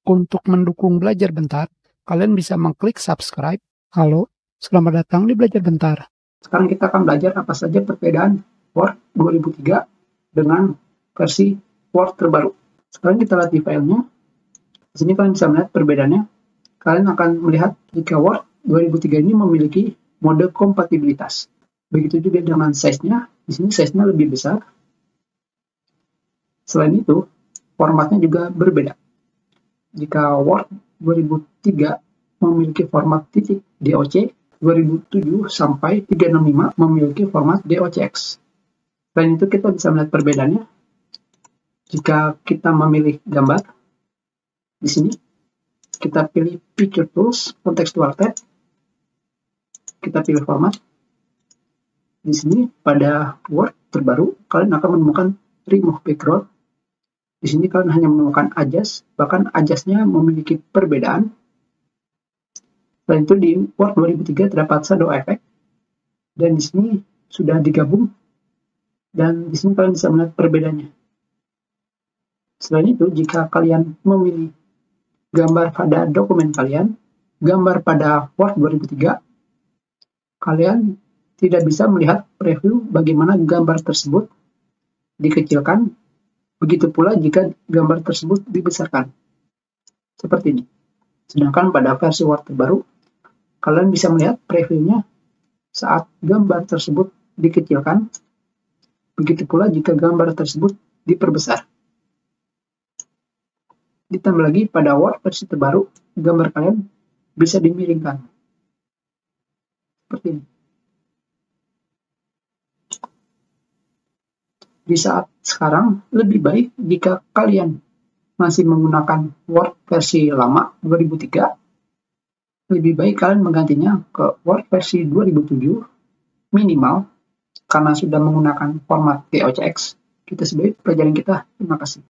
Untuk mendukung Belajar Bentar, kalian bisa mengklik subscribe. Halo, selamat datang di Belajar Bentar. Sekarang kita akan belajar apa saja perbedaan Word 2003 dengan versi Word terbaru. Sekarang kita lihat di filenya. Di sini kalian bisa melihat perbedaannya. Kalian akan melihat jika Word 2003 ini memiliki mode kompatibilitas. Begitu juga dengan size-nya. Di sini size-nya lebih besar. Selain itu, formatnya juga berbeda. Jika Word 2003 memiliki format titik DOC, 2007 sampai 365 memiliki format DOCX. Selain itu kita bisa melihat perbedaannya. Jika kita memilih gambar, di sini kita pilih Picture Tools, Contextual Tab, kita pilih format. Di sini pada Word terbaru kalian akan menemukan Remove Background. Di sini kalian hanya menemukan adjust, bahkan adjustnya memiliki perbedaan. Selain itu di Word 2003 terdapat shadow effect, dan di sini sudah digabung, dan di sini kalian bisa melihat perbedaannya. Selain itu, jika kalian memilih gambar pada dokumen kalian, gambar pada Word 2003, kalian tidak bisa melihat preview bagaimana gambar tersebut dikecilkan. Begitu pula jika gambar tersebut dibesarkan. Seperti ini. Sedangkan pada versi Word terbaru, kalian bisa melihat previewnya saat gambar tersebut dikecilkan. Begitu pula jika gambar tersebut diperbesar. Ditambah lagi pada Word versi terbaru, gambar kalian bisa dimiringkan. Seperti ini. Di saat sekarang, lebih baik jika kalian masih menggunakan Word versi lama 2003, lebih baik kalian menggantinya ke Word versi 2007 minimal, karena sudah menggunakan format DOCX. Kita sebagai pelajaran kita. Terima kasih.